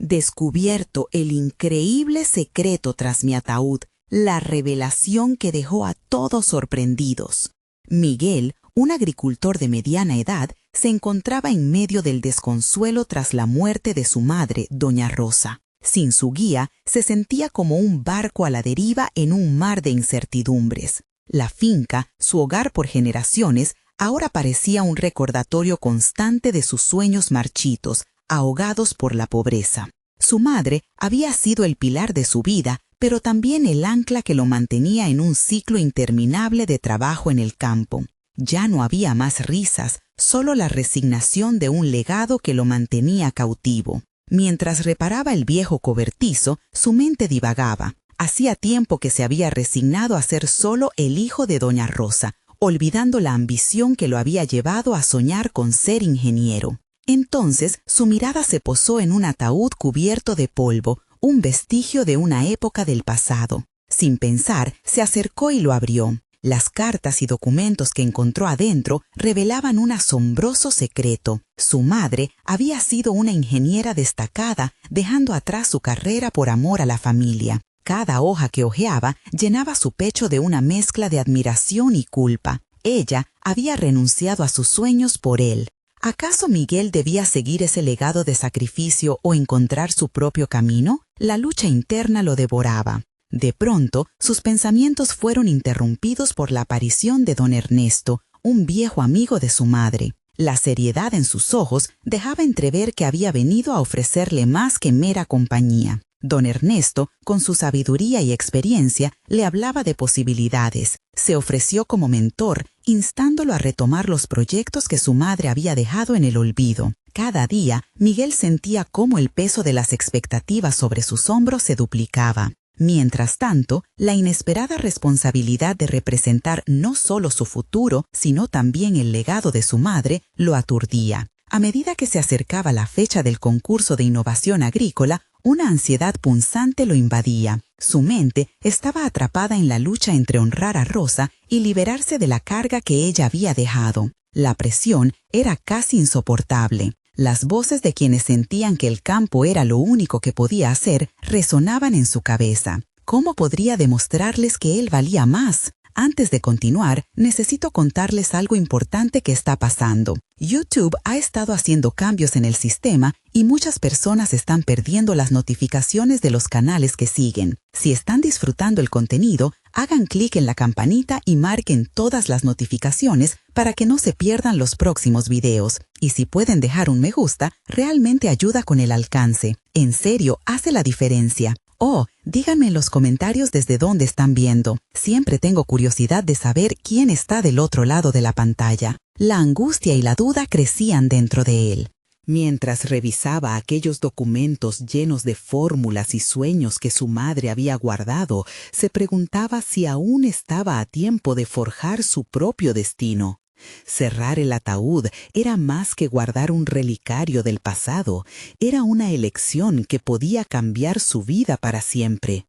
descubierto el increíble secreto tras mi ataúd, la revelación que dejó a todos sorprendidos. Miguel, un agricultor de mediana edad, se encontraba en medio del desconsuelo tras la muerte de su madre, doña Rosa. Sin su guía, se sentía como un barco a la deriva en un mar de incertidumbres. La finca, su hogar por generaciones, ahora parecía un recordatorio constante de sus sueños marchitos, ahogados por la pobreza. Su madre había sido el pilar de su vida, pero también el ancla que lo mantenía en un ciclo interminable de trabajo en el campo. Ya no había más risas, solo la resignación de un legado que lo mantenía cautivo. Mientras reparaba el viejo cobertizo, su mente divagaba. Hacía tiempo que se había resignado a ser solo el hijo de doña Rosa, olvidando la ambición que lo había llevado a soñar con ser ingeniero. Entonces su mirada se posó en un ataúd cubierto de polvo, un vestigio de una época del pasado. Sin pensar, se acercó y lo abrió. Las cartas y documentos que encontró adentro revelaban un asombroso secreto. Su madre había sido una ingeniera destacada, dejando atrás su carrera por amor a la familia. Cada hoja que hojeaba llenaba su pecho de una mezcla de admiración y culpa. Ella había renunciado a sus sueños por él. ¿Acaso Miguel debía seguir ese legado de sacrificio o encontrar su propio camino? La lucha interna lo devoraba. De pronto, sus pensamientos fueron interrumpidos por la aparición de don Ernesto, un viejo amigo de su madre. La seriedad en sus ojos dejaba entrever que había venido a ofrecerle más que mera compañía. Don Ernesto, con su sabiduría y experiencia, le hablaba de posibilidades. Se ofreció como mentor, instándolo a retomar los proyectos que su madre había dejado en el olvido. Cada día, Miguel sentía cómo el peso de las expectativas sobre sus hombros se duplicaba. Mientras tanto, la inesperada responsabilidad de representar no solo su futuro, sino también el legado de su madre, lo aturdía. A medida que se acercaba la fecha del concurso de innovación agrícola, una ansiedad punzante lo invadía. Su mente estaba atrapada en la lucha entre honrar a Rosa y liberarse de la carga que ella había dejado. La presión era casi insoportable. Las voces de quienes sentían que el campo era lo único que podía hacer resonaban en su cabeza. ¿Cómo podría demostrarles que él valía más? Antes de continuar, necesito contarles algo importante que está pasando. YouTube ha estado haciendo cambios en el sistema y muchas personas están perdiendo las notificaciones de los canales que siguen. Si están disfrutando el contenido, hagan clic en la campanita y marquen todas las notificaciones para que no se pierdan los próximos videos. Y si pueden dejar un me gusta, realmente ayuda con el alcance. En serio, hace la diferencia. Oh, díganme en los comentarios desde dónde están viendo. Siempre tengo curiosidad de saber quién está del otro lado de la pantalla. La angustia y la duda crecían dentro de él. Mientras revisaba aquellos documentos llenos de fórmulas y sueños que su madre había guardado, se preguntaba si aún estaba a tiempo de forjar su propio destino. Cerrar el ataúd era más que guardar un relicario del pasado, era una elección que podía cambiar su vida para siempre.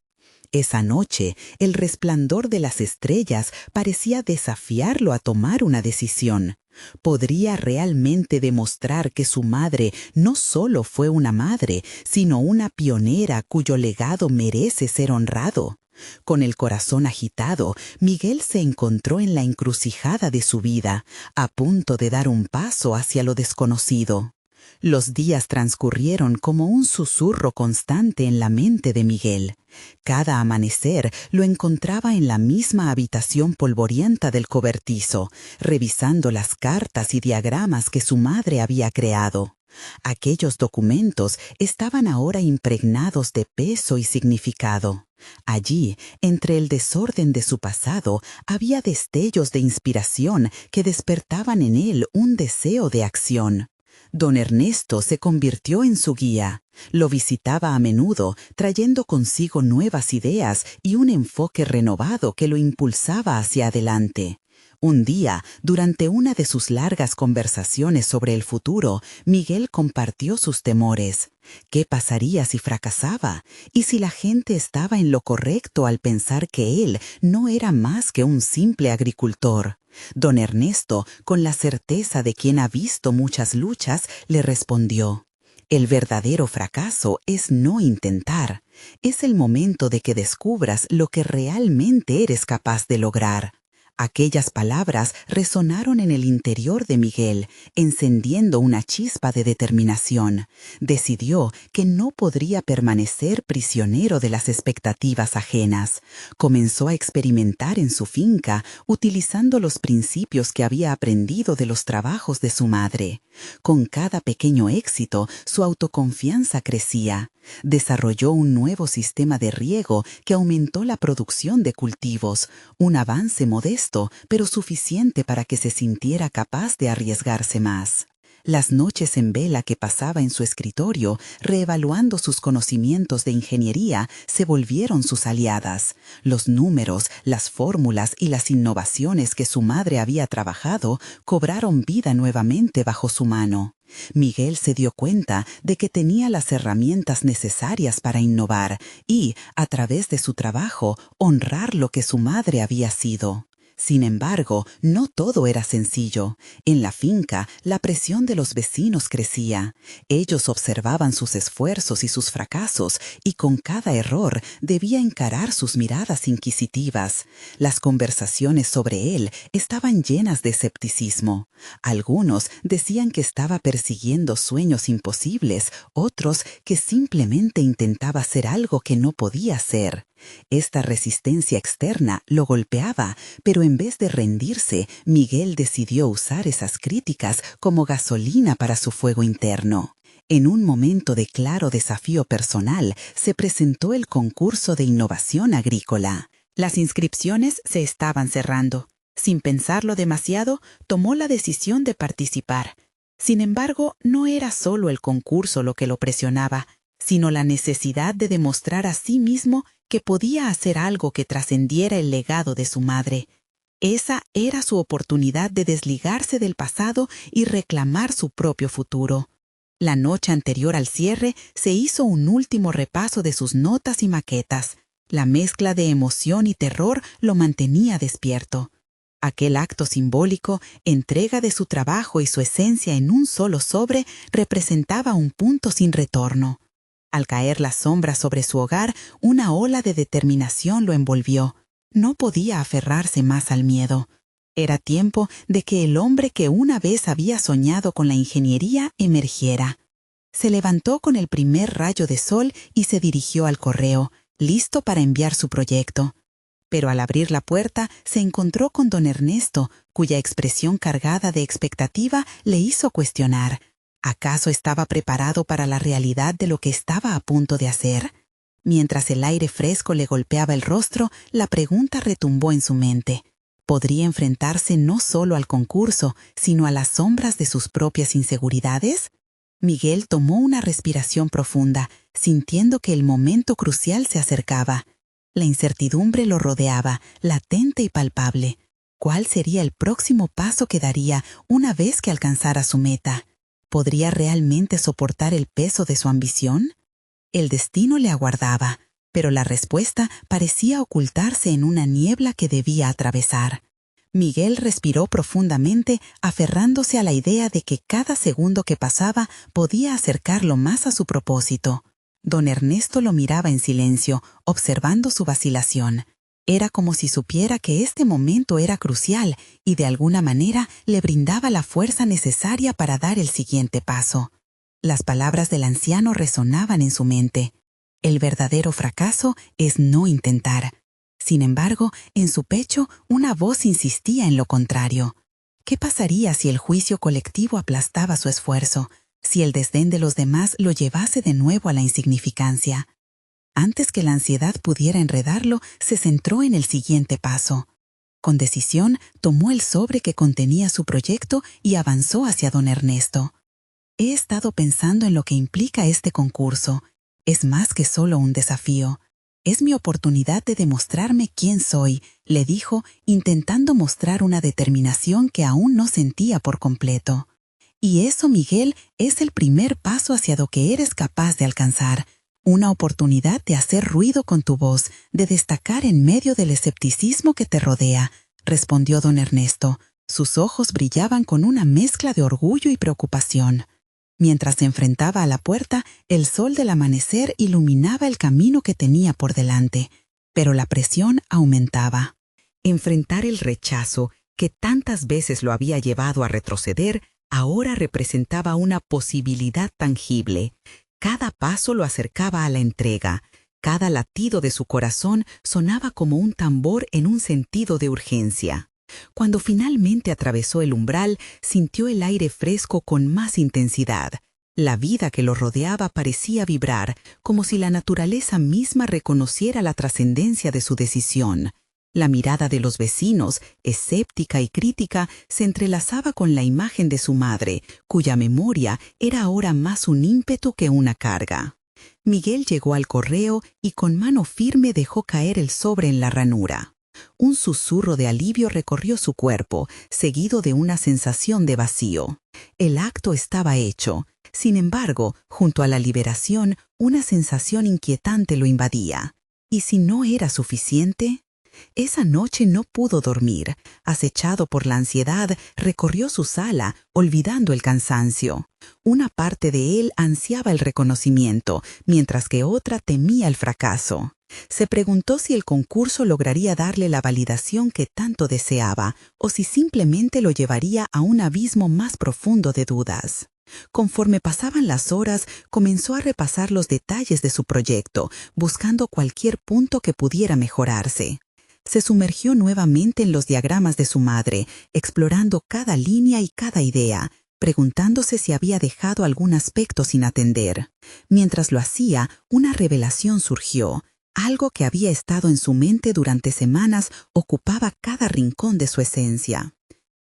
Esa noche, el resplandor de las estrellas parecía desafiarlo a tomar una decisión. ¿Podría realmente demostrar que su madre no solo fue una madre, sino una pionera cuyo legado merece ser honrado? Con el corazón agitado, Miguel se encontró en la encrucijada de su vida, a punto de dar un paso hacia lo desconocido. Los días transcurrieron como un susurro constante en la mente de Miguel. Cada amanecer lo encontraba en la misma habitación polvorienta del cobertizo, revisando las cartas y diagramas que su madre había creado. Aquellos documentos estaban ahora impregnados de peso y significado. Allí, entre el desorden de su pasado, había destellos de inspiración que despertaban en él un deseo de acción. Don Ernesto se convirtió en su guía. Lo visitaba a menudo, trayendo consigo nuevas ideas y un enfoque renovado que lo impulsaba hacia adelante. Un día, durante una de sus largas conversaciones sobre el futuro, Miguel compartió sus temores. ¿Qué pasaría si fracasaba? ¿Y si la gente estaba en lo correcto al pensar que él no era más que un simple agricultor? Don Ernesto, con la certeza de quien ha visto muchas luchas, le respondió: El verdadero fracaso es no intentar. Es el momento de que descubras lo que realmente eres capaz de lograr. Aquellas palabras resonaron en el interior de Miguel, encendiendo una chispa de determinación. Decidió que no podría permanecer prisionero de las expectativas ajenas. Comenzó a experimentar en su finca, utilizando los principios que había aprendido de los trabajos de su madre. Con cada pequeño éxito, su autoconfianza crecía. Desarrolló un nuevo sistema de riego que aumentó la producción de cultivos, un avance modesto, pero suficiente para que se sintiera capaz de arriesgarse más. Las noches en vela que pasaba en su escritorio, reevaluando sus conocimientos de ingeniería, se volvieron sus aliadas. Los números, las fórmulas y las innovaciones que su madre había trabajado cobraron vida nuevamente bajo su mano. Miguel se dio cuenta de que tenía las herramientas necesarias para innovar y, a través de su trabajo, honrar lo que su madre había sido. Sin embargo, no todo era sencillo. En la finca, la presión de los vecinos crecía. Ellos observaban sus esfuerzos y sus fracasos, y con cada error debía encarar sus miradas inquisitivas. Las conversaciones sobre él estaban llenas de escepticismo. Algunos decían que estaba persiguiendo sueños imposibles, otros que simplemente intentaba hacer algo que no podía hacer. Esta resistencia externa lo golpeaba, pero en vez de rendirse, Miguel decidió usar esas críticas como gasolina para su fuego interno. En un momento de claro desafío personal, se presentó el concurso de innovación agrícola. Las inscripciones se estaban cerrando. Sin pensarlo demasiado, tomó la decisión de participar. Sin embargo, no era solo el concurso lo que lo presionaba, sino la necesidad de demostrar a sí mismo que podía hacer algo que trascendiera el legado de su madre. Esa era su oportunidad de desligarse del pasado y reclamar su propio futuro. La noche anterior al cierre se hizo un último repaso de sus notas y maquetas. La mezcla de emoción y terror lo mantenía despierto. Aquel acto simbólico, entrega de su trabajo y su esencia en un solo sobre, representaba un punto sin retorno. Al caer la sombra sobre su hogar, una ola de determinación lo envolvió. No podía aferrarse más al miedo. Era tiempo de que el hombre que una vez había soñado con la ingeniería emergiera. Se levantó con el primer rayo de sol y se dirigió al correo, listo para enviar su proyecto. Pero al abrir la puerta se encontró con don Ernesto, cuya expresión cargada de expectativa le hizo cuestionar. ¿Acaso estaba preparado para la realidad de lo que estaba a punto de hacer? Mientras el aire fresco le golpeaba el rostro, la pregunta retumbó en su mente. ¿Podría enfrentarse no solo al concurso, sino a las sombras de sus propias inseguridades? Miguel tomó una respiración profunda, sintiendo que el momento crucial se acercaba. La incertidumbre lo rodeaba, latente y palpable. ¿Cuál sería el próximo paso que daría una vez que alcanzara su meta? ¿Podría realmente soportar el peso de su ambición? El destino le aguardaba, pero la respuesta parecía ocultarse en una niebla que debía atravesar. Miguel respiró profundamente, aferrándose a la idea de que cada segundo que pasaba podía acercarlo más a su propósito. Don Ernesto lo miraba en silencio, observando su vacilación. Era como si supiera que este momento era crucial y de alguna manera le brindaba la fuerza necesaria para dar el siguiente paso. Las palabras del anciano resonaban en su mente. El verdadero fracaso es no intentar. Sin embargo, en su pecho una voz insistía en lo contrario. ¿Qué pasaría si el juicio colectivo aplastaba su esfuerzo? Si el desdén de los demás lo llevase de nuevo a la insignificancia? Antes que la ansiedad pudiera enredarlo, se centró en el siguiente paso. Con decisión, tomó el sobre que contenía su proyecto y avanzó hacia don Ernesto. He estado pensando en lo que implica este concurso. Es más que solo un desafío. Es mi oportunidad de demostrarme quién soy, le dijo, intentando mostrar una determinación que aún no sentía por completo. Y eso, Miguel, es el primer paso hacia lo que eres capaz de alcanzar. Una oportunidad de hacer ruido con tu voz, de destacar en medio del escepticismo que te rodea, respondió don Ernesto. Sus ojos brillaban con una mezcla de orgullo y preocupación. Mientras se enfrentaba a la puerta, el sol del amanecer iluminaba el camino que tenía por delante, pero la presión aumentaba. Enfrentar el rechazo, que tantas veces lo había llevado a retroceder, ahora representaba una posibilidad tangible. Cada paso lo acercaba a la entrega. Cada latido de su corazón sonaba como un tambor en un sentido de urgencia. Cuando finalmente atravesó el umbral, sintió el aire fresco con más intensidad. La vida que lo rodeaba parecía vibrar, como si la naturaleza misma reconociera la trascendencia de su decisión. La mirada de los vecinos, escéptica y crítica, se entrelazaba con la imagen de su madre, cuya memoria era ahora más un ímpetu que una carga. Miguel llegó al correo y con mano firme dejó caer el sobre en la ranura. Un susurro de alivio recorrió su cuerpo, seguido de una sensación de vacío. El acto estaba hecho. Sin embargo, junto a la liberación, una sensación inquietante lo invadía. ¿Y si no era suficiente? Esa noche no pudo dormir. Acechado por la ansiedad, recorrió su sala, olvidando el cansancio. Una parte de él ansiaba el reconocimiento, mientras que otra temía el fracaso. Se preguntó si el concurso lograría darle la validación que tanto deseaba, o si simplemente lo llevaría a un abismo más profundo de dudas. Conforme pasaban las horas, comenzó a repasar los detalles de su proyecto, buscando cualquier punto que pudiera mejorarse. Se sumergió nuevamente en los diagramas de su madre, explorando cada línea y cada idea, preguntándose si había dejado algún aspecto sin atender. Mientras lo hacía, una revelación surgió. Algo que había estado en su mente durante semanas ocupaba cada rincón de su esencia.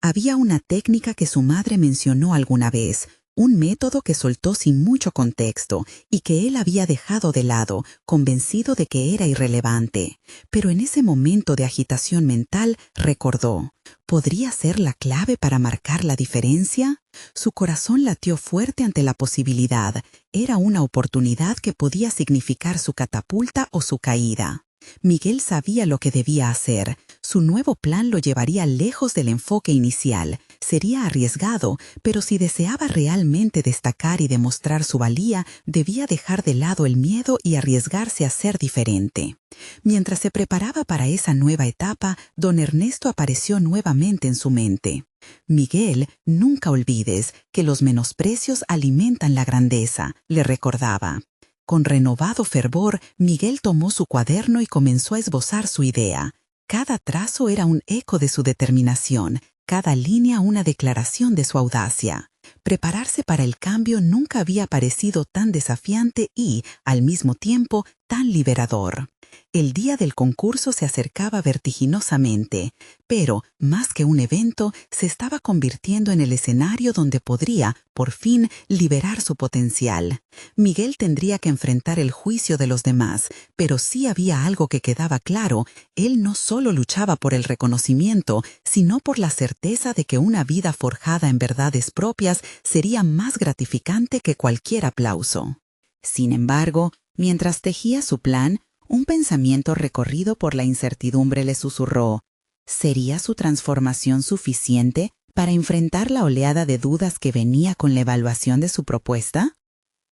Había una técnica que su madre mencionó alguna vez, un método que soltó sin mucho contexto y que él había dejado de lado, convencido de que era irrelevante. Pero en ese momento de agitación mental recordó, ¿podría ser la clave para marcar la diferencia? Su corazón latió fuerte ante la posibilidad. Era una oportunidad que podía significar su catapulta o su caída. Miguel sabía lo que debía hacer. Su nuevo plan lo llevaría lejos del enfoque inicial. Sería arriesgado, pero si deseaba realmente destacar y demostrar su valía, debía dejar de lado el miedo y arriesgarse a ser diferente. Mientras se preparaba para esa nueva etapa, don Ernesto apareció nuevamente en su mente. Miguel, nunca olvides que los menosprecios alimentan la grandeza, le recordaba. Con renovado fervor, Miguel tomó su cuaderno y comenzó a esbozar su idea. Cada trazo era un eco de su determinación, cada línea una declaración de su audacia. Prepararse para el cambio nunca había parecido tan desafiante y, al mismo tiempo, tan liberador. El día del concurso se acercaba vertiginosamente, pero, más que un evento, se estaba convirtiendo en el escenario donde podría, por fin, liberar su potencial. Miguel tendría que enfrentar el juicio de los demás, pero sí había algo que quedaba claro: él no solo luchaba por el reconocimiento, sino por la certeza de que una vida forjada en verdades propias sería más gratificante que cualquier aplauso. Sin embargo, mientras tejía su plan, un pensamiento recorrido por la incertidumbre le susurró: ¿sería su transformación suficiente para enfrentar la oleada de dudas que venía con la evaluación de su propuesta?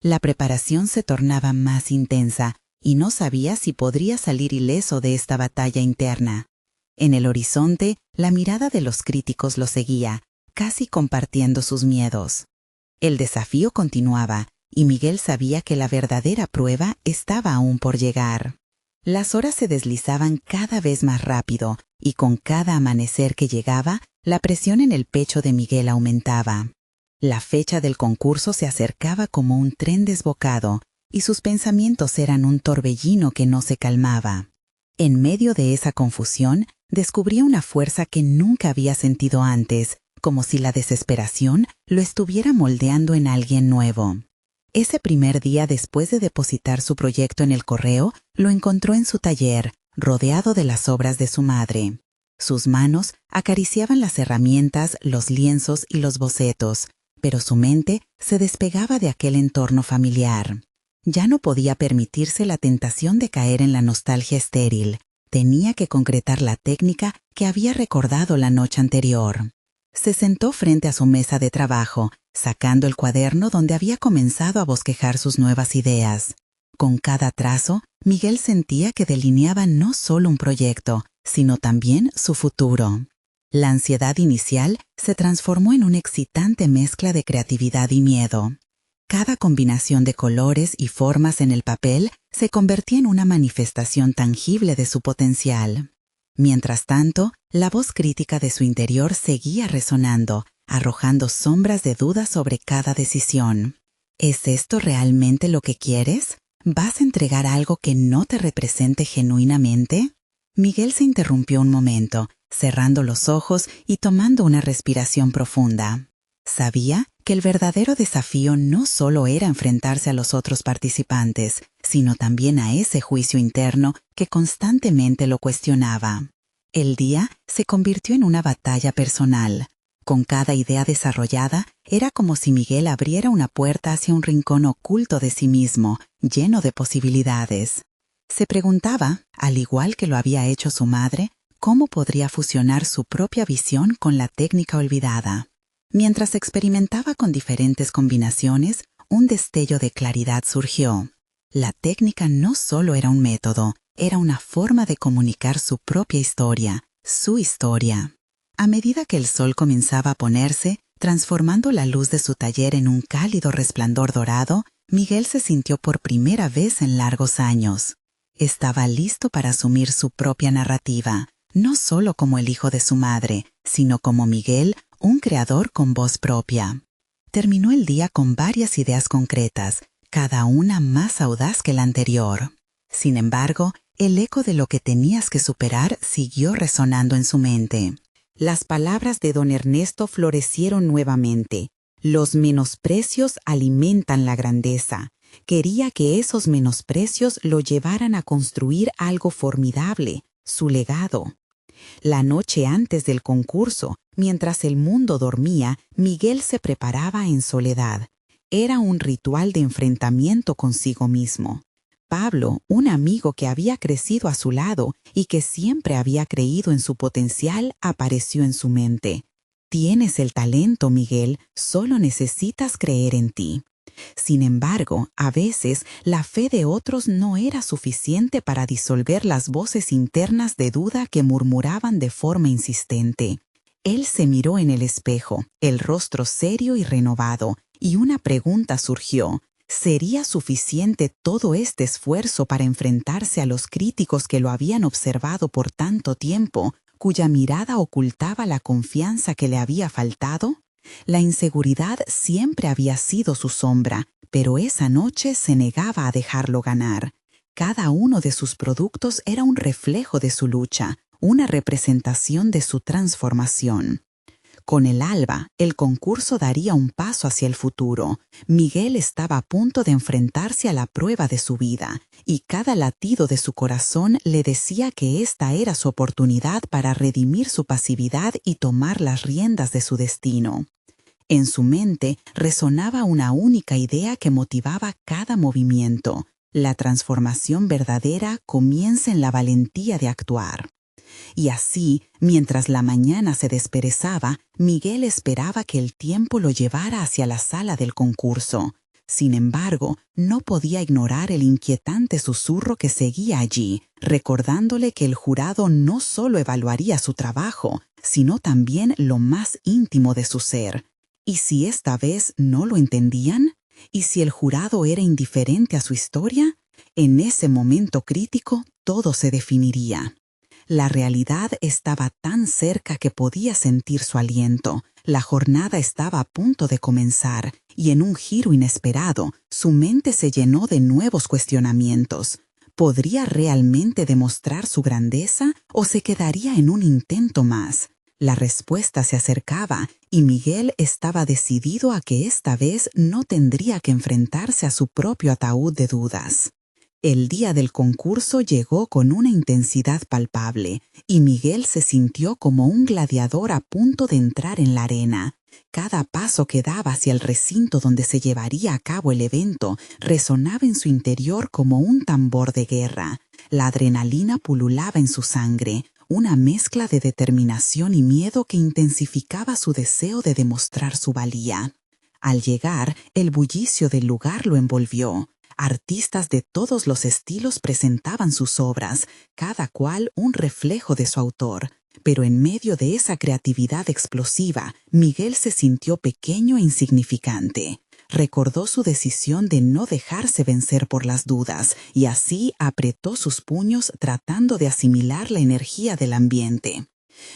La preparación se tornaba más intensa y no sabía si podría salir ileso de esta batalla interna. En el horizonte, la mirada de los críticos lo seguía, casi compartiendo sus miedos. El desafío continuaba, y Miguel sabía que la verdadera prueba estaba aún por llegar. Las horas se deslizaban cada vez más rápido, y con cada amanecer que llegaba, la presión en el pecho de Miguel aumentaba. La fecha del concurso se acercaba como un tren desbocado, y sus pensamientos eran un torbellino que no se calmaba. En medio de esa confusión, descubrió una fuerza que nunca había sentido antes, como si la desesperación lo estuviera moldeando en alguien nuevo. Ese primer día después de depositar su proyecto en el correo, lo encontró en su taller, rodeado de las obras de su madre. Sus manos acariciaban las herramientas, los lienzos y los bocetos, pero su mente se despegaba de aquel entorno familiar. Ya no podía permitirse la tentación de caer en la nostalgia estéril. Tenía que concretar la técnica que había recordado la noche anterior. Se sentó frente a su mesa de trabajo, sacando el cuaderno donde había comenzado a bosquejar sus nuevas ideas. Con cada trazo, Miguel sentía que delineaba no solo un proyecto, sino también su futuro. La ansiedad inicial se transformó en una excitante mezcla de creatividad y miedo. Cada combinación de colores y formas en el papel se convertía en una manifestación tangible de su potencial. Mientras tanto, la voz crítica de su interior seguía resonando, arrojando sombras de dudas sobre cada decisión. ¿Es esto realmente lo que quieres? ¿Vas a entregar algo que no te represente genuinamente? Miguel se interrumpió un momento, cerrando los ojos y tomando una respiración profunda. Sabía que el verdadero desafío no solo era enfrentarse a los otros participantes, sino también a ese juicio interno que constantemente lo cuestionaba. El día se convirtió en una batalla personal. Con cada idea desarrollada, era como si Miguel abriera una puerta hacia un rincón oculto de sí mismo, lleno de posibilidades. Se preguntaba, al igual que lo había hecho su madre, cómo podría fusionar su propia visión con la técnica olvidada. Mientras experimentaba con diferentes combinaciones, un destello de claridad surgió. La técnica no solo era un método, era una forma de comunicar su propia historia, su historia. A medida que el sol comenzaba a ponerse, transformando la luz de su taller en un cálido resplandor dorado, Miguel se sintió por primera vez en largos años. Estaba listo para asumir su propia narrativa, no solo como el hijo de su madre, sino como Miguel, un creador con voz propia. Terminó el día con varias ideas concretas, cada una más audaz que la anterior. Sin embargo, el eco de lo que tenías que superar siguió resonando en su mente. Las palabras de don Ernesto florecieron nuevamente. Los menosprecios alimentan la grandeza. Quería que esos menosprecios lo llevaran a construir algo formidable, su legado. La noche antes del concurso, mientras el mundo dormía, Miguel se preparaba en soledad. Era un ritual de enfrentamiento consigo mismo. Pablo, un amigo que había crecido a su lado y que siempre había creído en su potencial, apareció en su mente. Tienes el talento, Miguel, solo necesitas creer en ti. Sin embargo, a veces la fe de otros no era suficiente para disolver las voces internas de duda que murmuraban de forma insistente. Él se miró en el espejo, el rostro serio y renovado, y una pregunta surgió. ¿Sería suficiente todo este esfuerzo para enfrentarse a los críticos que lo habían observado por tanto tiempo, cuya mirada ocultaba la confianza que le había faltado? La inseguridad siempre había sido su sombra, pero esa noche se negaba a dejarlo ganar. Cada uno de sus productos era un reflejo de su lucha, una representación de su transformación. Con el alba, el concurso daría un paso hacia el futuro. Miguel estaba a punto de enfrentarse a la prueba de su vida, y cada latido de su corazón le decía que esta era su oportunidad para redimir su pasividad y tomar las riendas de su destino. En su mente resonaba una única idea que motivaba cada movimiento. La transformación verdadera comienza en la valentía de actuar. Y así, mientras la mañana se desperezaba, Miguel esperaba que el tiempo lo llevara hacia la sala del concurso. Sin embargo, no podía ignorar el inquietante susurro que seguía allí, recordándole que el jurado no solo evaluaría su trabajo, sino también lo más íntimo de su ser. ¿Y si esta vez no lo entendían? ¿Y si el jurado era indiferente a su historia? En ese momento crítico, todo se definiría. La realidad estaba tan cerca que podía sentir su aliento. La jornada estaba a punto de comenzar, y en un giro inesperado, su mente se llenó de nuevos cuestionamientos. ¿Podría realmente demostrar su grandeza o se quedaría en un intento más? La respuesta se acercaba, y Miguel estaba decidido a que esta vez no tendría que enfrentarse a su propio ataúd de dudas. El día del concurso llegó con una intensidad palpable, y Miguel se sintió como un gladiador a punto de entrar en la arena. Cada paso que daba hacia el recinto donde se llevaría a cabo el evento resonaba en su interior como un tambor de guerra. La adrenalina pululaba en su sangre, una mezcla de determinación y miedo que intensificaba su deseo de demostrar su valía. Al llegar, el bullicio del lugar lo envolvió. Artistas de todos los estilos presentaban sus obras, cada cual un reflejo de su autor. Pero en medio de esa creatividad explosiva, Miguel se sintió pequeño e insignificante. Recordó su decisión de no dejarse vencer por las dudas y así apretó sus puños tratando de asimilar la energía del ambiente.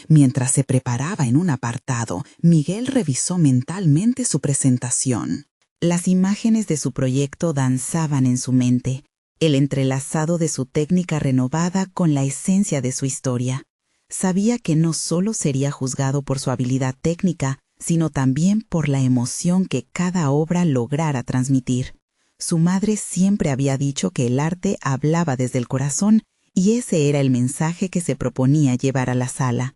Mientras se preparaba en un apartado, Miguel revisó mentalmente su presentación. Las imágenes de su proyecto danzaban en su mente, el entrelazado de su técnica renovada con la esencia de su historia. Sabía que no solo sería juzgado por su habilidad técnica, sino también por la emoción que cada obra lograra transmitir. Su madre siempre había dicho que el arte hablaba desde el corazón y ese era el mensaje que se proponía llevar a la sala.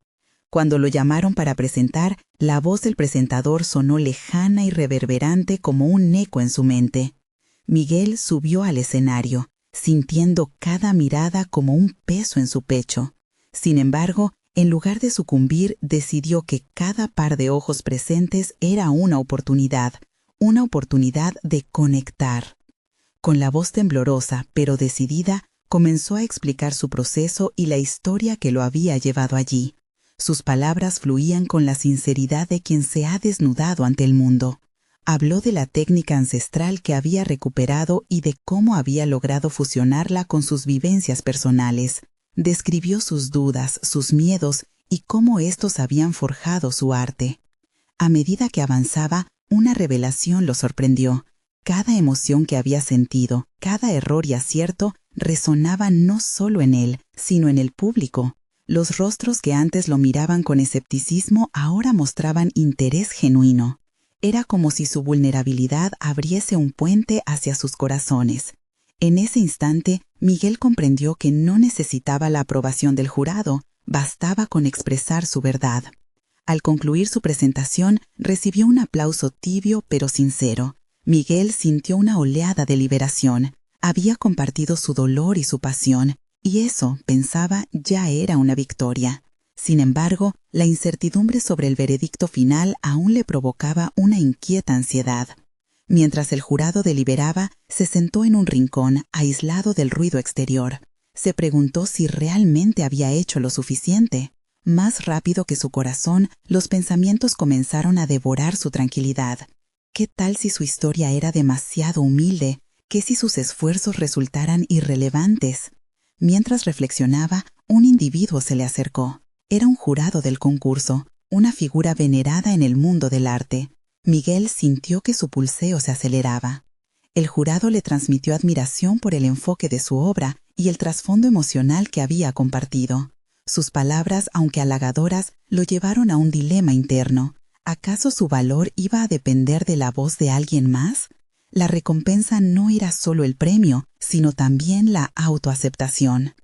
Cuando lo llamaron para presentar, la voz del presentador sonó lejana y reverberante como un eco en su mente. Miguel subió al escenario, sintiendo cada mirada como un peso en su pecho. Sin embargo, en lugar de sucumbir, decidió que cada par de ojos presentes era una oportunidad de conectar. Con la voz temblorosa, pero decidida, comenzó a explicar su proceso y la historia que lo había llevado allí. Sus palabras fluían con la sinceridad de quien se ha desnudado ante el mundo. Habló de la técnica ancestral que había recuperado y de cómo había logrado fusionarla con sus vivencias personales. Describió sus dudas, sus miedos y cómo estos habían forjado su arte. A medida que avanzaba, una revelación lo sorprendió. Cada emoción que había sentido, cada error y acierto, resonaba no solo en él, sino en el público. Los rostros que antes lo miraban con escepticismo ahora mostraban interés genuino. Era como si su vulnerabilidad abriese un puente hacia sus corazones. En ese instante, Miguel comprendió que no necesitaba la aprobación del jurado, bastaba con expresar su verdad. Al concluir su presentación, recibió un aplauso tibio pero sincero. Miguel sintió una oleada de liberación. Había compartido su dolor y su pasión, y eso, pensaba, ya era una victoria. Sin embargo, la incertidumbre sobre el veredicto final aún le provocaba una inquieta ansiedad. Mientras el jurado deliberaba, se sentó en un rincón, aislado del ruido exterior. Se preguntó si realmente había hecho lo suficiente. Más rápido que su corazón, los pensamientos comenzaron a devorar su tranquilidad. ¿Qué tal si su historia era demasiado humilde? ¿Qué si sus esfuerzos resultaran irrelevantes? Mientras reflexionaba, un individuo se le acercó. Era un jurado del concurso, una figura venerada en el mundo del arte. Miguel sintió que su pulseo se aceleraba. El jurado le transmitió admiración por el enfoque de su obra y el trasfondo emocional que había compartido. Sus palabras, aunque halagadoras, lo llevaron a un dilema interno. ¿Acaso su valor iba a depender de la voz de alguien más? La recompensa no era solo el premio, sino también la autoaceptación.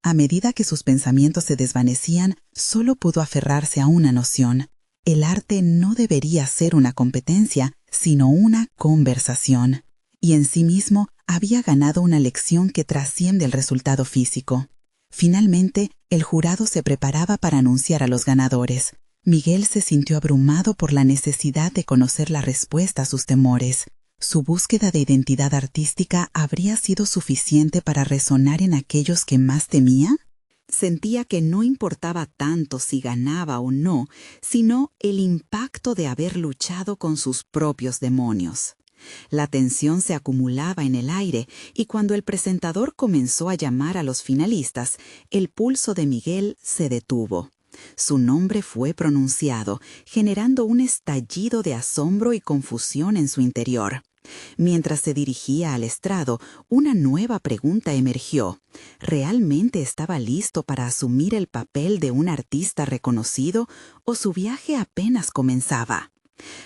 A medida que sus pensamientos se desvanecían, solo pudo aferrarse a una noción. El arte no debería ser una competencia, sino una conversación. Y en sí mismo había ganado una lección que trasciende el resultado físico. Finalmente, el jurado se preparaba para anunciar a los ganadores. Miguel se sintió abrumado por la necesidad de conocer la respuesta a sus temores. ¿Su búsqueda de identidad artística habría sido suficiente para resonar en aquellos que más temía? Sentía que no importaba tanto si ganaba o no, sino el impacto de haber luchado con sus propios demonios. La tensión se acumulaba en el aire y cuando el presentador comenzó a llamar a los finalistas, el pulso de Miguel se detuvo. Su nombre fue pronunciado, generando un estallido de asombro y confusión en su interior. Mientras se dirigía al estrado, una nueva pregunta emergió. ¿Realmente estaba listo para asumir el papel de un artista reconocido o su viaje apenas comenzaba?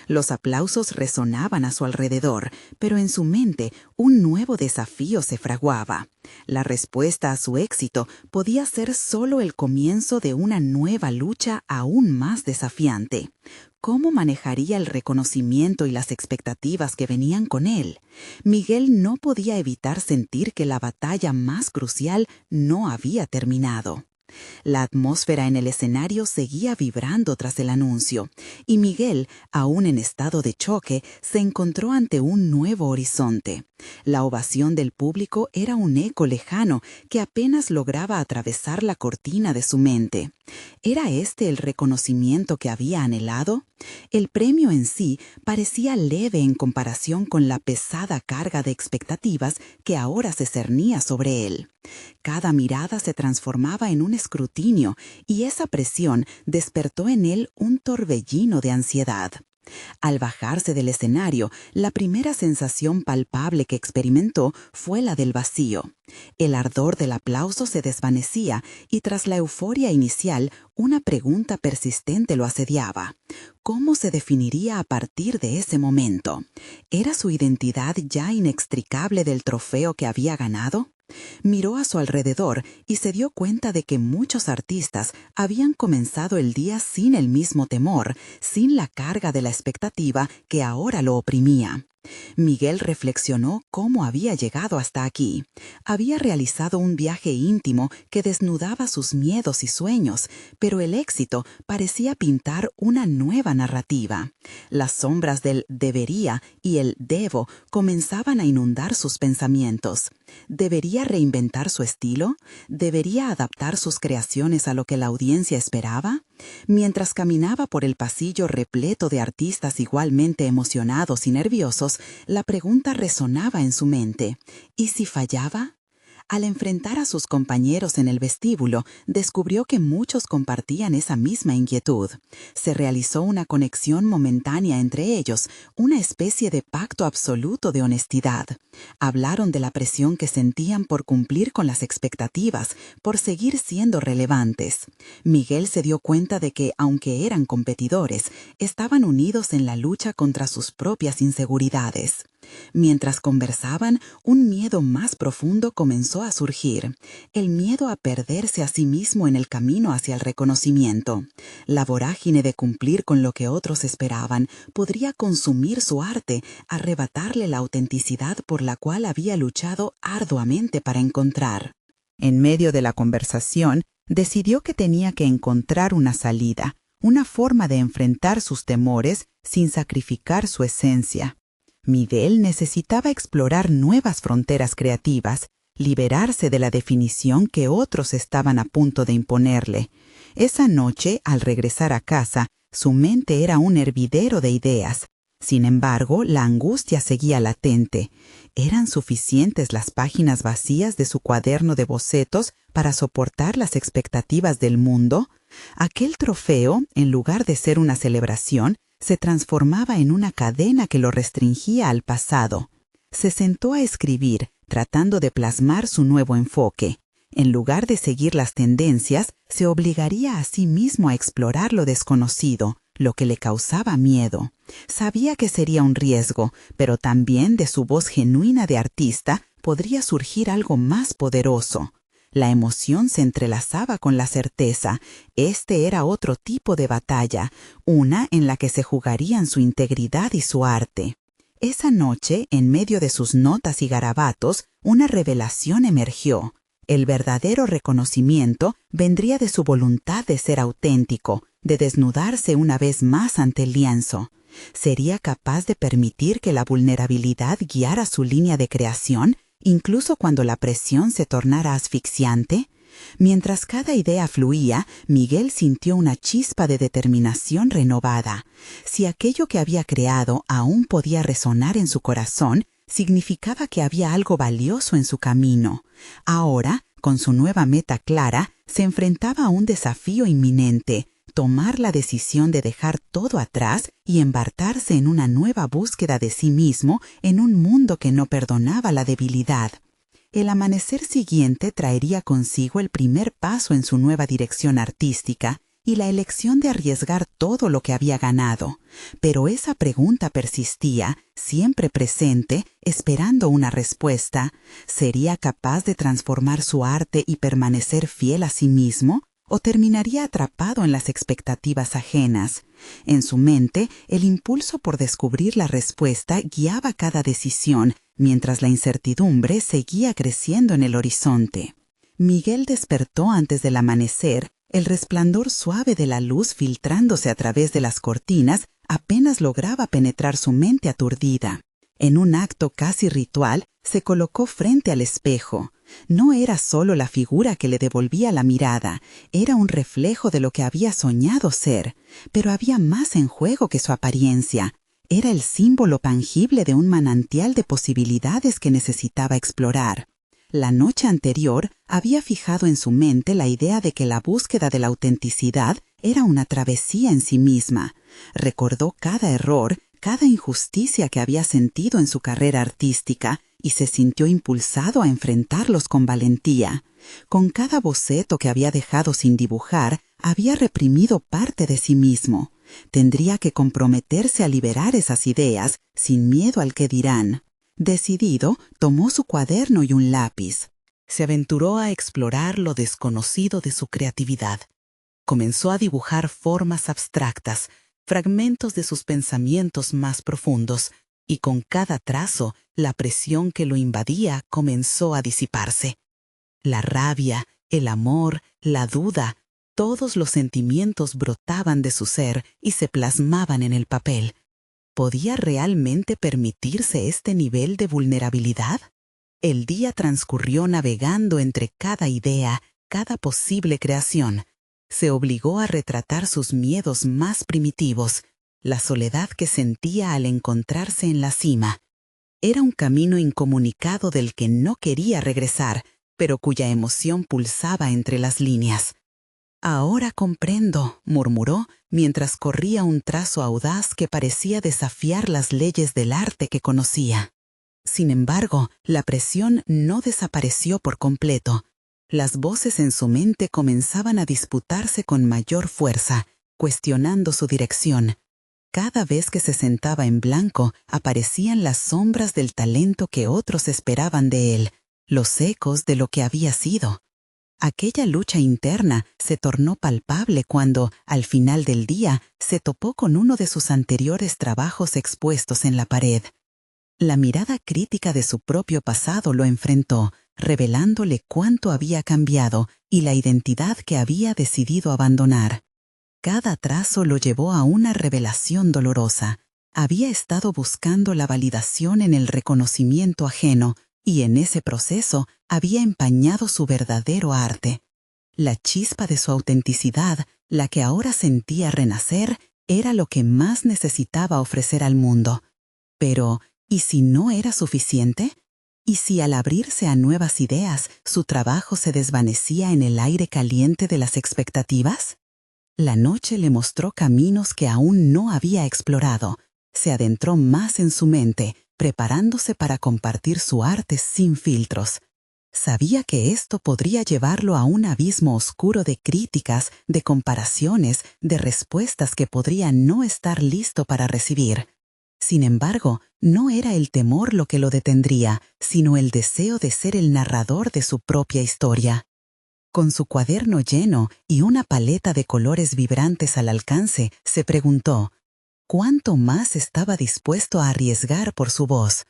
Los aplausos resonaban a su alrededor, pero en su mente un nuevo desafío se fraguaba. La respuesta a su éxito podía ser solo el comienzo de una nueva lucha aún más desafiante. ¿Cómo manejaría el reconocimiento y las expectativas que venían con él? Miguel no podía evitar sentir que la batalla más crucial no había terminado. La atmósfera en el escenario seguía vibrando tras el anuncio, y Miguel, aún en estado de choque, se encontró ante un nuevo horizonte. La ovación del público era un eco lejano que apenas lograba atravesar la cortina de su mente. ¿Era este el reconocimiento que había anhelado? El premio en sí parecía leve en comparación con la pesada carga de expectativas que ahora se cernía sobre él. Cada mirada se transformaba en un escrutinio y esa presión despertó en él un torbellino de ansiedad. Al bajarse del escenario, la primera sensación palpable que experimentó fue la del vacío. El ardor del aplauso se desvanecía y tras la euforia inicial, una pregunta persistente lo asediaba. ¿Cómo se definiría a partir de ese momento? ¿Era su identidad ya inextricable del trofeo que había ganado? Miró a su alrededor y se dio cuenta de que muchos artistas habían comenzado el día sin el mismo temor, sin la carga de la expectativa que ahora lo oprimía. Miguel reflexionó cómo había llegado hasta aquí. Había realizado un viaje íntimo que desnudaba sus miedos y sueños, pero el éxito parecía pintar una nueva narrativa. Las sombras del debería y el debo comenzaban a inundar sus pensamientos. ¿Debería reinventar su estilo? ¿Debería adaptar sus creaciones a lo que la audiencia esperaba? Mientras caminaba por el pasillo repleto de artistas igualmente emocionados y nerviosos, la pregunta resonaba en su mente. ¿Y si fallaba? Al enfrentar a sus compañeros en el vestíbulo, descubrió que muchos compartían esa misma inquietud. Se realizó una conexión momentánea entre ellos, una especie de pacto absoluto de honestidad. Hablaron de la presión que sentían por cumplir con las expectativas, por seguir siendo relevantes. Miguel se dio cuenta de que, aunque eran competidores, estaban unidos en la lucha contra sus propias inseguridades. Mientras conversaban, un miedo más profundo comenzó a surgir, el miedo a perderse a sí mismo en el camino hacia el reconocimiento. La vorágine de cumplir con lo que otros esperaban podría consumir su arte, arrebatarle la autenticidad por la cual había luchado arduamente para encontrar. En medio de la conversación, decidió que tenía que encontrar una salida, una forma de enfrentar sus temores sin sacrificar su esencia. Miguel necesitaba explorar nuevas fronteras creativas, liberarse de la definición que otros estaban a punto de imponerle. Esa noche, al regresar a casa, su mente era un hervidero de ideas. Sin embargo, la angustia seguía latente. ¿Eran suficientes las páginas vacías de su cuaderno de bocetos para soportar las expectativas del mundo? Aquel trofeo, en lugar de ser una celebración, se transformaba en una cadena que lo restringía al pasado. Se sentó a escribir, tratando de plasmar su nuevo enfoque. En lugar de seguir las tendencias, se obligaría a sí mismo a explorar lo desconocido, lo que le causaba miedo. Sabía que sería un riesgo, pero también de su voz genuina de artista podría surgir algo más poderoso. La emoción se entrelazaba con la certeza. Este era otro tipo de batalla, una en la que se jugarían su integridad y su arte. Esa noche, en medio de sus notas y garabatos, una revelación emergió. El verdadero reconocimiento vendría de su voluntad de ser auténtico, de desnudarse una vez más ante el lienzo. ¿Sería capaz de permitir que la vulnerabilidad guiara su línea de creación, incluso cuando la presión se tornara asfixiante? Mientras cada idea fluía, Miguel sintió una chispa de determinación renovada. Si aquello que había creado aún podía resonar en su corazón, significaba que había algo valioso en su camino. Ahora, con su nueva meta clara, se enfrentaba a un desafío inminente: tomar la decisión de dejar todo atrás y embarcarse en una nueva búsqueda de sí mismo en un mundo que no perdonaba la debilidad. El amanecer siguiente traería consigo el primer paso en su nueva dirección artística y la elección de arriesgar todo lo que había ganado. Pero esa pregunta persistía, siempre presente, esperando una respuesta. ¿Sería capaz de transformar su arte y permanecer fiel a sí mismo? ¿O terminaría atrapado en las expectativas ajenas? En su mente, el impulso por descubrir la respuesta guiaba cada decisión, mientras la incertidumbre seguía creciendo en el horizonte. Miguel despertó antes del amanecer. El resplandor suave de la luz filtrándose a través de las cortinas apenas lograba penetrar su mente aturdida. En un acto casi ritual, se colocó frente al espejo. No era solo la figura que le devolvía la mirada, era un reflejo de lo que había soñado ser. Pero había más en juego que su apariencia. Era el símbolo tangible de un manantial de posibilidades que necesitaba explorar. La noche anterior había fijado en su mente la idea de que la búsqueda de la autenticidad era una travesía en sí misma. Recordó cada error, cada injusticia que había sentido en su carrera artística y se sintió impulsado a enfrentarlos con valentía. Con cada boceto que había dejado sin dibujar, había reprimido parte de sí mismo. Tendría que comprometerse a liberar esas ideas, sin miedo al que dirán. Decidido, tomó su cuaderno y un lápiz. Se aventuró a explorar lo desconocido de su creatividad. Comenzó a dibujar formas abstractas, fragmentos de sus pensamientos más profundos, y con cada trazo, la presión que lo invadía comenzó a disiparse. La rabia, el amor, la duda, todos los sentimientos brotaban de su ser y se plasmaban en el papel. ¿Podía realmente permitirse este nivel de vulnerabilidad? El día transcurrió navegando entre cada idea, cada posible creación. Se obligó a retratar sus miedos más primitivos, la soledad que sentía al encontrarse en la cima. Era un camino incomunicado del que no quería regresar, pero cuya emoción pulsaba entre las líneas. «Ahora comprendo», murmuró, mientras corría un trazo audaz que parecía desafiar las leyes del arte que conocía. Sin embargo, la presión no desapareció por completo. Las voces en su mente comenzaban a disputarse con mayor fuerza, cuestionando su dirección. Cada vez que se sentaba en blanco, aparecían las sombras del talento que otros esperaban de él, los ecos de lo que había sido. Aquella lucha interna se tornó palpable cuando, al final del día, se topó con uno de sus anteriores trabajos expuestos en la pared. La mirada crítica de su propio pasado lo enfrentó, revelándole cuánto había cambiado y la identidad que había decidido abandonar. Cada trazo lo llevó a una revelación dolorosa. Había estado buscando la validación en el reconocimiento ajeno, y en ese proceso había empañado su verdadero arte. La chispa de su autenticidad, la que ahora sentía renacer, era lo que más necesitaba ofrecer al mundo. Pero, ¿y si no era suficiente? ¿Y si al abrirse a nuevas ideas, su trabajo se desvanecía en el aire caliente de las expectativas? La noche le mostró caminos que aún no había explorado. Se adentró más en su mente, preparándose para compartir su arte sin filtros. Sabía que esto podría llevarlo a un abismo oscuro de críticas, de comparaciones, de respuestas que podría no estar listo para recibir. Sin embargo, no era el temor lo que lo detendría, sino el deseo de ser el narrador de su propia historia. Con su cuaderno lleno y una paleta de colores vibrantes al alcance, se preguntó, ¿cuánto más estaba dispuesto a arriesgar por su voz?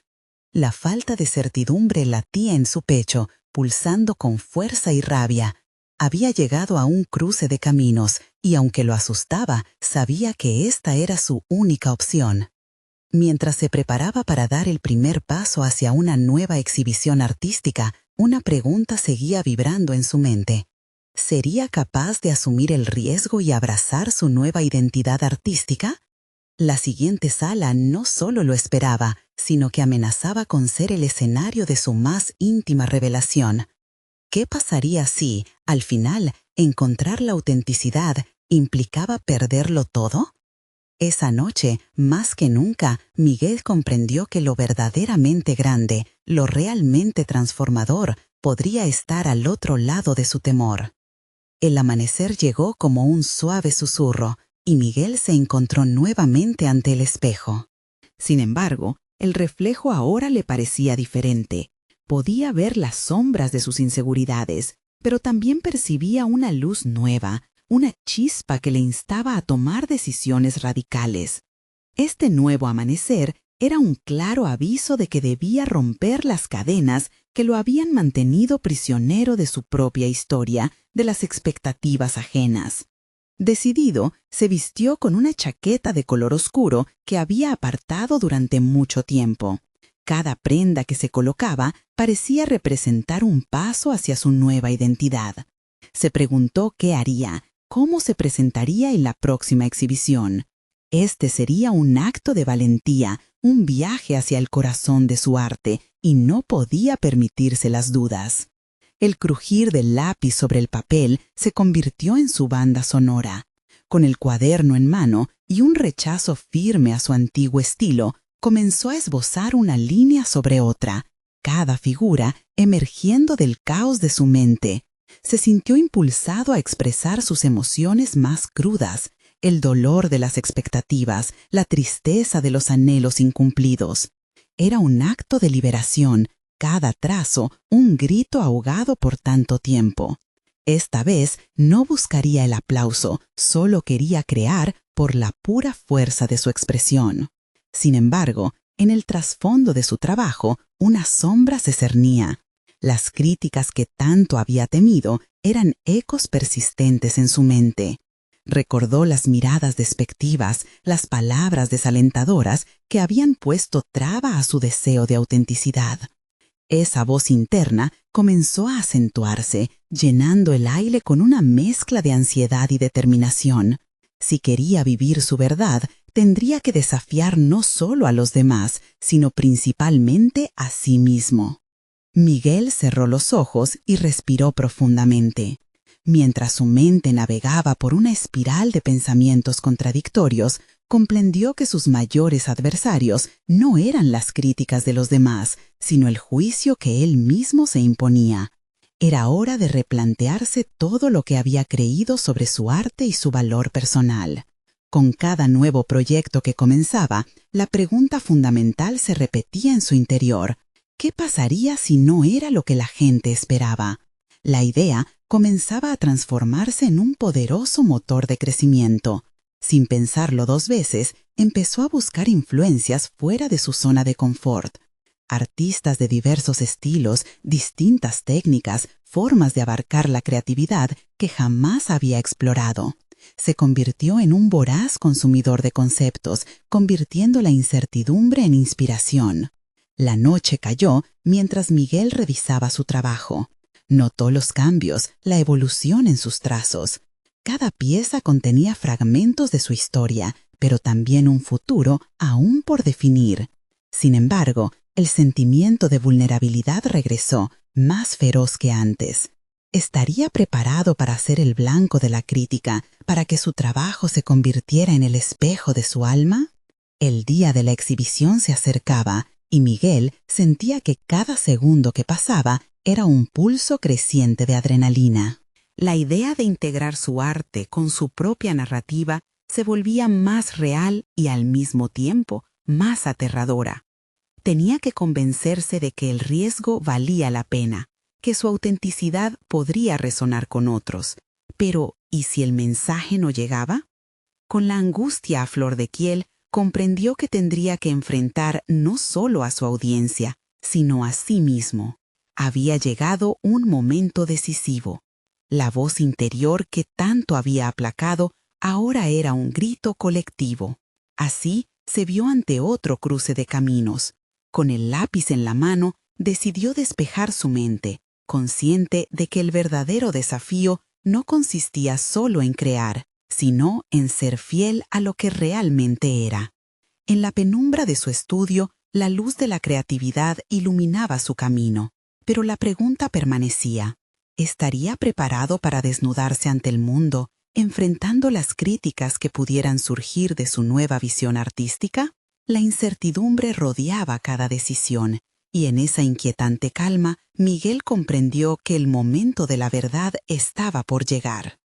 La falta de certidumbre latía en su pecho, pulsando con fuerza y rabia. Había llegado a un cruce de caminos y, aunque lo asustaba, sabía que esta era su única opción. Mientras se preparaba para dar el primer paso hacia una nueva exhibición artística, una pregunta seguía vibrando en su mente. ¿Sería capaz de asumir el riesgo y abrazar su nueva identidad artística? La siguiente sala no solo lo esperaba, sino que amenazaba con ser el escenario de su más íntima revelación. ¿Qué pasaría si, al final, encontrar la autenticidad implicaba perderlo todo? Esa noche, más que nunca, Miguel comprendió que lo verdaderamente grande, lo realmente transformador, podría estar al otro lado de su temor. El amanecer llegó como un suave susurro, y Miguel se encontró nuevamente ante el espejo. Sin embargo, el reflejo ahora le parecía diferente. Podía ver las sombras de sus inseguridades, pero también percibía una luz nueva, una chispa que le instaba a tomar decisiones radicales. Este nuevo amanecer Era un claro aviso de que debía romper las cadenas que lo habían mantenido prisionero de su propia historia, de las expectativas ajenas. Decidido, se vistió con una chaqueta de color oscuro que había apartado durante mucho tiempo. Cada prenda que se colocaba parecía representar un paso hacia su nueva identidad. Se preguntó qué haría, cómo se presentaría en la próxima exhibición. Este sería un acto de valentía, un viaje hacia el corazón de su arte, y no podía permitirse las dudas. El crujir del lápiz sobre el papel se convirtió en su banda sonora. Con el cuaderno en mano y un rechazo firme a su antiguo estilo, comenzó a esbozar una línea sobre otra, cada figura emergiendo del caos de su mente. Se sintió impulsado a expresar sus emociones más crudas, el dolor de las expectativas, la tristeza de los anhelos incumplidos. Era un acto de liberación, cada trazo un grito ahogado por tanto tiempo. Esta vez no buscaría el aplauso, solo quería crear por la pura fuerza de su expresión. Sin embargo, en el trasfondo de su trabajo, una sombra se cernía. Las críticas que tanto había temido eran ecos persistentes en su mente. Recordó las miradas despectivas, las palabras desalentadoras que habían puesto traba a su deseo de autenticidad. Esa voz interna comenzó a acentuarse, llenando el aire con una mezcla de ansiedad y determinación. Si quería vivir su verdad, tendría que desafiar no solo a los demás, sino principalmente a sí mismo. Miguel cerró los ojos y respiró profundamente. Mientras su mente navegaba por una espiral de pensamientos contradictorios, comprendió que sus mayores adversarios no eran las críticas de los demás, sino el juicio que él mismo se imponía. Era hora de replantearse todo lo que había creído sobre su arte y su valor personal. Con cada nuevo proyecto que comenzaba, la pregunta fundamental se repetía en su interior: ¿qué pasaría si no era lo que la gente esperaba? La idea comenzaba a transformarse en un poderoso motor de crecimiento. Sin pensarlo dos veces, empezó a buscar influencias fuera de su zona de confort. Artistas de diversos estilos, distintas técnicas, formas de abarcar la creatividad que jamás había explorado. Se convirtió en un voraz consumidor de conceptos, convirtiendo la incertidumbre en inspiración. La noche cayó mientras Miguel revisaba su trabajo. Notó los cambios, la evolución en sus trazos. Cada pieza contenía fragmentos de su historia, pero también un futuro aún por definir. Sin embargo, el sentimiento de vulnerabilidad regresó, más feroz que antes. ¿Estaría preparado para ser el blanco de la crítica, para que su trabajo se convirtiera en el espejo de su alma? El día de la exhibición se acercaba, y Miguel sentía que cada segundo que pasaba era un pulso creciente de adrenalina. La idea de integrar su arte con su propia narrativa se volvía más real y al mismo tiempo más aterradora. Tenía que convencerse de que el riesgo valía la pena, que su autenticidad podría resonar con otros. Pero, ¿y si el mensaje no llegaba? Con la angustia a flor de piel, comprendió que tendría que enfrentar no solo a su audiencia, sino a sí mismo. Había llegado un momento decisivo. La voz interior que tanto había aplacado ahora era un grito colectivo. Así se vio ante otro cruce de caminos. Con el lápiz en la mano, decidió despejar su mente, consciente de que el verdadero desafío no consistía solo en crear, sino en ser fiel a lo que realmente era. En la penumbra de su estudio, la luz de la creatividad iluminaba su camino, pero la pregunta permanecía: ¿estaría preparado para desnudarse ante el mundo, enfrentando las críticas que pudieran surgir de su nueva visión artística? La incertidumbre rodeaba cada decisión, y en esa inquietante calma, Miguel comprendió que el momento de la verdad estaba por llegar.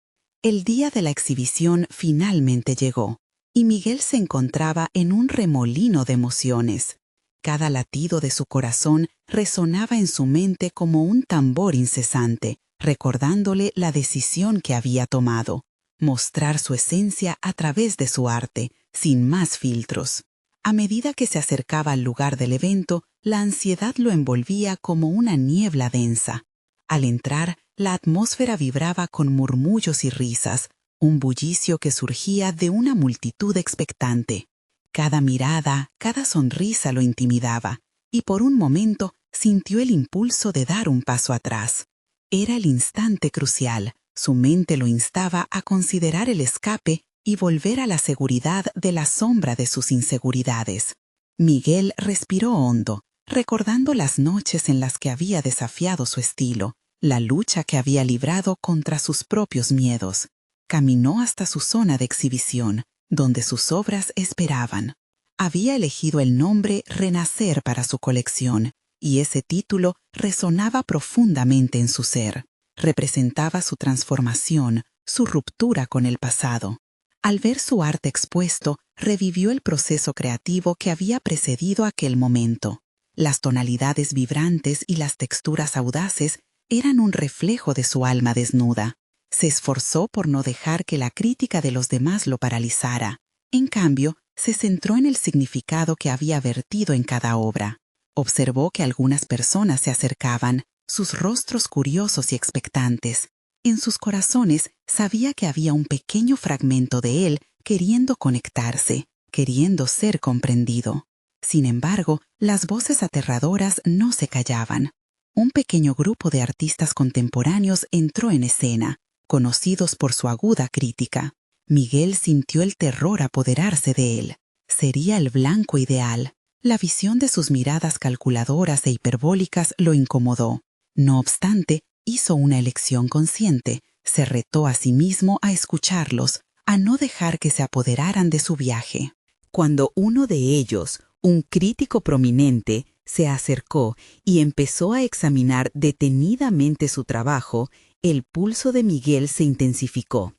El día de la exhibición finalmente llegó, y Miguel se encontraba en un remolino de emociones. Cada latido de su corazón resonaba en su mente como un tambor incesante, recordándole la decisión que había tomado: mostrar su esencia a través de su arte, sin más filtros. A medida que se acercaba al lugar del evento, la ansiedad lo envolvía como una niebla densa. Al entrar, la atmósfera vibraba con murmullos y risas, un bullicio que surgía de una multitud expectante. Cada mirada, cada sonrisa lo intimidaba, y por un momento sintió el impulso de dar un paso atrás. Era el instante crucial. Su mente lo instaba a considerar el escape y volver a la seguridad de la sombra de sus inseguridades. Miguel respiró hondo, recordando las noches en las que había desafiado su estilo, la lucha que había librado contra sus propios miedos. Caminó hasta su zona de exhibición, donde sus obras esperaban. Había elegido el nombre Renacer para su colección, y ese título resonaba profundamente en su ser. Representaba su transformación, su ruptura con el pasado. Al ver su arte expuesto, revivió el proceso creativo que había precedido aquel momento. Las tonalidades vibrantes y las texturas audaces eran un reflejo de su alma desnuda. Se esforzó por no dejar que la crítica de los demás lo paralizara. En cambio, se centró en el significado que había vertido en cada obra. Observó que algunas personas se acercaban, sus rostros curiosos y expectantes. En sus corazones sabía que había un pequeño fragmento de él queriendo conectarse, queriendo ser comprendido. Sin embargo, las voces aterradoras no se callaban. Un pequeño grupo de artistas contemporáneos entró en escena, conocidos por su aguda crítica. Miguel sintió el terror apoderarse de él. Sería el blanco ideal. La visión de sus miradas calculadoras e hiperbólicas lo incomodó. No obstante, hizo una elección consciente. Se retó a sí mismo a escucharlos, a no dejar que se apoderaran de su viaje. Cuando uno de ellos, un crítico prominente, se acercó y empezó a examinar detenidamente su trabajo, el pulso de Miguel se intensificó.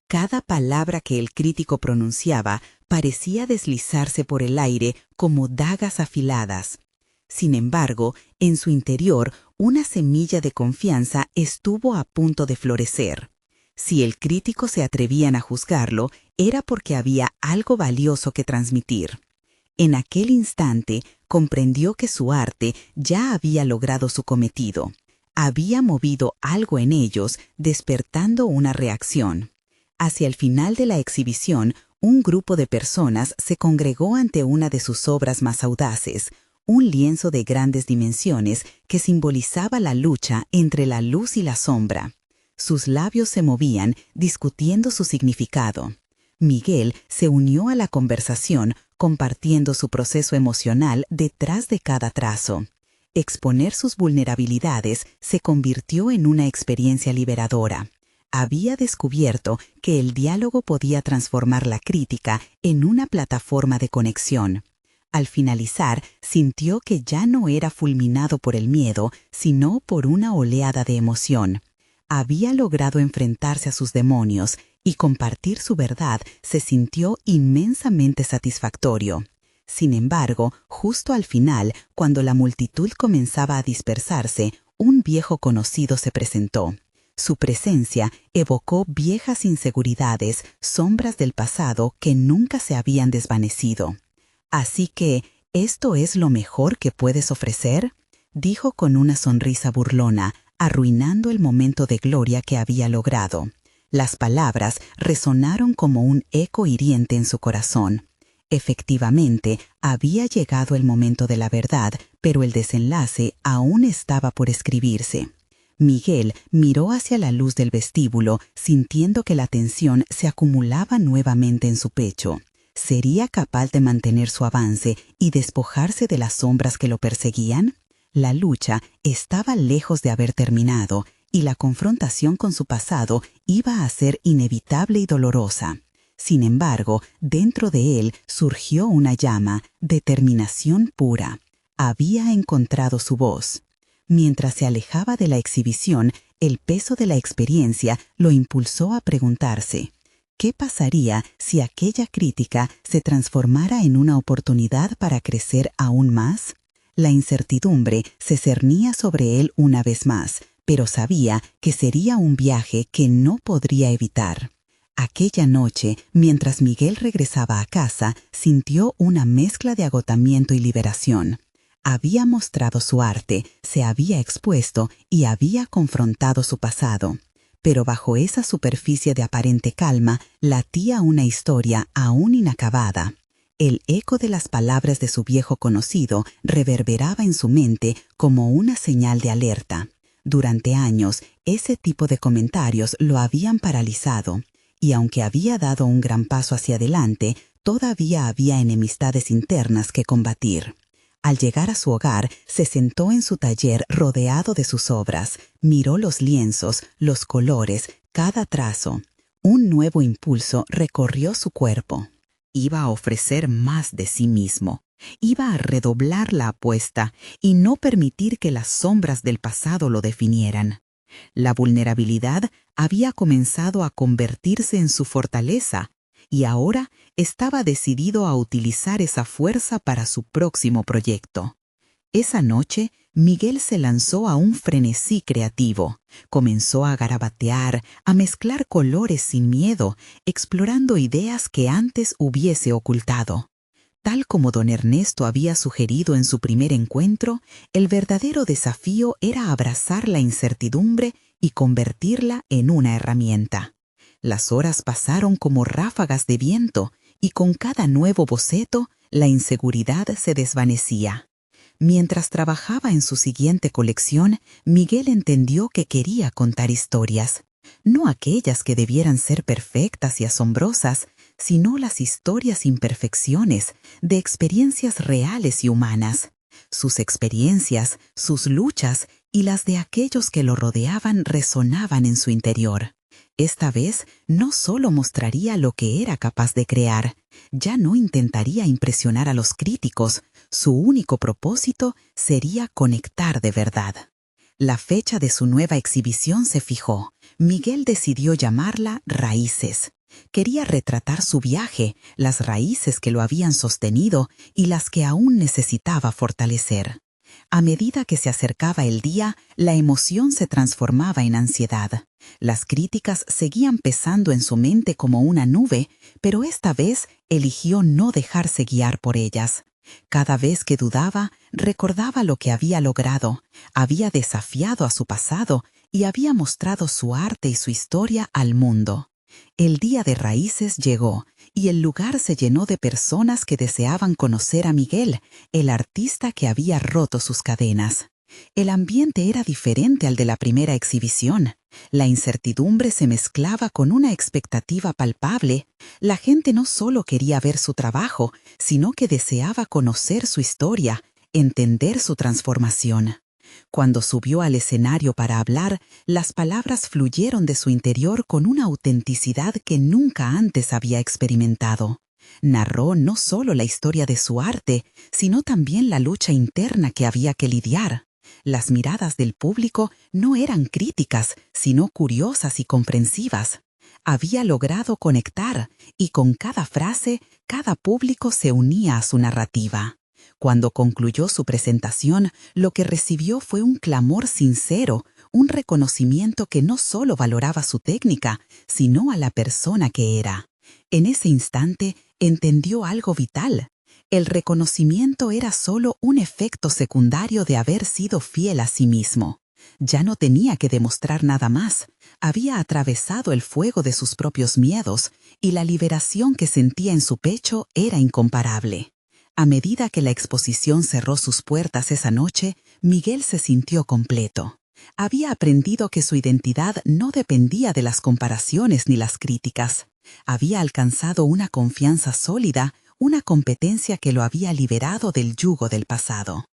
Cada palabra que el crítico pronunciaba parecía deslizarse por el aire como dagas afiladas. Sin embargo, en su interior, una semilla de confianza estuvo a punto de florecer. Si el crítico se atrevían a juzgarlo, era porque había algo valioso que transmitir. En aquel instante, comprendió que su arte ya había logrado su cometido. Había movido algo en ellos, despertando una reacción. Hacia el final de la exhibición, un grupo de personas se congregó ante una de sus obras más audaces, un lienzo de grandes dimensiones que simbolizaba la lucha entre la luz y la sombra. Sus labios se movían, discutiendo su significado. Miguel se unió a la conversación, compartiendo su proceso emocional detrás de cada trazo. Exponer sus vulnerabilidades se convirtió en una experiencia liberadora. Había descubierto que el diálogo podía transformar la crítica en una plataforma de conexión. Al finalizar, sintió que ya no era fulminado por el miedo, sino por una oleada de emoción. Había logrado enfrentarse a sus demonios y compartir su verdad se sintió inmensamente satisfactorio. Sin embargo, justo al final, cuando la multitud comenzaba a dispersarse, un viejo conocido se presentó. Su presencia evocó viejas inseguridades, sombras del pasado que nunca se habían desvanecido. «Así que, ¿esto es lo mejor que puedes ofrecer?», dijo con una sonrisa burlona, arruinando el momento de gloria que había logrado. Las palabras resonaron como un eco hiriente en su corazón. Efectivamente, había llegado el momento de la verdad, pero el desenlace aún estaba por escribirse. Miguel miró hacia la luz del vestíbulo, sintiendo que la tensión se acumulaba nuevamente en su pecho. ¿Sería capaz de mantener su avance y despojarse de las sombras que lo perseguían? La lucha estaba lejos de haber terminado, y la confrontación con su pasado iba a ser inevitable y dolorosa. Sin embargo, dentro de él surgió una llama, determinación pura. Había encontrado su voz. Mientras se alejaba de la exhibición, el peso de la experiencia lo impulsó a preguntarse: ¿qué pasaría si aquella crítica se transformara en una oportunidad para crecer aún más? La incertidumbre se cernía sobre él una vez más, pero sabía que sería un viaje que no podría evitar. Aquella noche, mientras Miguel regresaba a casa, sintió una mezcla de agotamiento y liberación. Había mostrado su arte, se había expuesto y había confrontado su pasado. Pero bajo esa superficie de aparente calma latía una historia aún inacabada. El eco de las palabras de su viejo conocido reverberaba en su mente como una señal de alerta. Durante años, ese tipo de comentarios lo habían paralizado, y aunque había dado un gran paso hacia adelante, todavía había enemistades internas que combatir. Al llegar a su hogar, se sentó en su taller rodeado de sus obras, miró los lienzos, los colores, cada trazo. Un nuevo impulso recorrió su cuerpo. Iba a ofrecer más de sí mismo. Iba a redoblar la apuesta y no permitir que las sombras del pasado lo definieran. La vulnerabilidad había comenzado a convertirse en su fortaleza y ahora estaba decidido a utilizar esa fuerza para su próximo proyecto. Esa noche, Miguel se lanzó a un frenesí creativo. Comenzó a garabatear, a mezclar colores sin miedo, explorando ideas que antes hubiese ocultado. Tal como don Ernesto había sugerido en su primer encuentro, el verdadero desafío era abrazar la incertidumbre y convertirla en una herramienta. Las horas pasaron como ráfagas de viento y con cada nuevo boceto, la inseguridad se desvanecía. Mientras trabajaba en su siguiente colección, Miguel entendió que quería contar historias. No aquellas que debieran ser perfectas y asombrosas, sino las historias imperfecciones de experiencias reales y humanas. Sus experiencias, sus luchas y las de aquellos que lo rodeaban resonaban en su interior. Esta vez no solo mostraría lo que era capaz de crear, ya no intentaría impresionar a los críticos, su único propósito sería conectar de verdad. La fecha de su nueva exhibición se fijó. Miguel decidió llamarla Raíces. Quería retratar su viaje, las raíces que lo habían sostenido y las que aún necesitaba fortalecer. A medida que se acercaba el día, la emoción se transformaba en ansiedad. Las críticas seguían pesando en su mente como una nube, pero esta vez eligió no dejarse guiar por ellas. Cada vez que dudaba, recordaba lo que había logrado, había desafiado a su pasado y había mostrado su arte y su historia al mundo. El día de Raíces llegó y el lugar se llenó de personas que deseaban conocer a Miguel, el artista que había roto sus cadenas. El ambiente era diferente al de la primera exhibición. La incertidumbre se mezclaba con una expectativa palpable. La gente no solo quería ver su trabajo, sino que deseaba conocer su historia, entender su transformación. Cuando subió al escenario para hablar, las palabras fluyeron de su interior con una autenticidad que nunca antes había experimentado. Narró no solo la historia de su arte, sino también la lucha interna que había que lidiar. Las miradas del público no eran críticas, sino curiosas y comprensivas. Había logrado conectar, y con cada frase, cada público se unía a su narrativa. Cuando concluyó su presentación, lo que recibió fue un clamor sincero, un reconocimiento que no solo valoraba su técnica, sino a la persona que era. En ese instante, entendió algo vital. El reconocimiento era solo un efecto secundario de haber sido fiel a sí mismo. Ya no tenía que demostrar nada más. Había atravesado el fuego de sus propios miedos, y la liberación que sentía en su pecho era incomparable. A medida que la exposición cerró sus puertas esa noche, Miguel se sintió completo. Había aprendido que su identidad no dependía de las comparaciones ni las críticas. Había alcanzado una confianza sólida, una competencia que lo había liberado del yugo del pasado.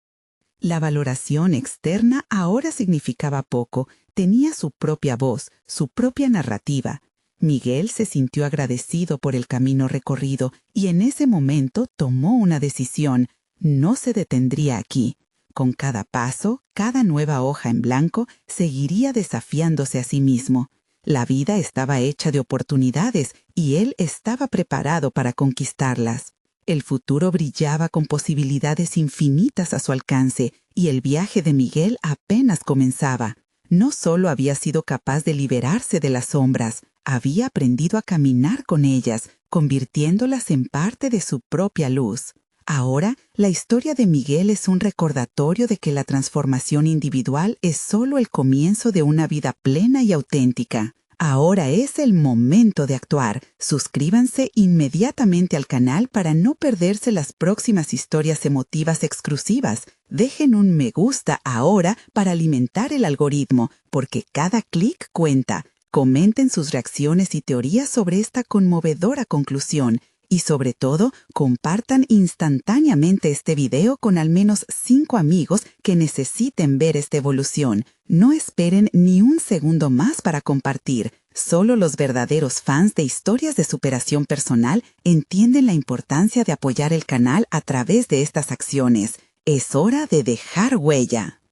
La valoración externa ahora significaba poco, tenía su propia voz, su propia narrativa. Miguel se sintió agradecido por el camino recorrido y en ese momento tomó una decisión. No se detendría aquí. Con cada paso, cada nueva hoja en blanco, seguiría desafiándose a sí mismo. La vida estaba hecha de oportunidades y él estaba preparado para conquistarlas. El futuro brillaba con posibilidades infinitas a su alcance y el viaje de Miguel apenas comenzaba. No solo había sido capaz de liberarse de las sombras, había aprendido a caminar con ellas, convirtiéndolas en parte de su propia luz. Ahora, la historia de Miguel es un recordatorio de que la transformación individual es solo el comienzo de una vida plena y auténtica. Ahora es el momento de actuar. Suscríbanse inmediatamente al canal para no perderse las próximas historias emotivas exclusivas. Dejen un me gusta ahora para alimentar el algoritmo, porque cada clic cuenta. Comenten sus reacciones y teorías sobre esta conmovedora conclusión. Y sobre todo, compartan instantáneamente este video con al menos 5 amigos que necesiten ver esta evolución. No esperen ni un segundo más para compartir. Solo los verdaderos fans de historias de superación personal entienden la importancia de apoyar el canal a través de estas acciones. Es hora de dejar huella.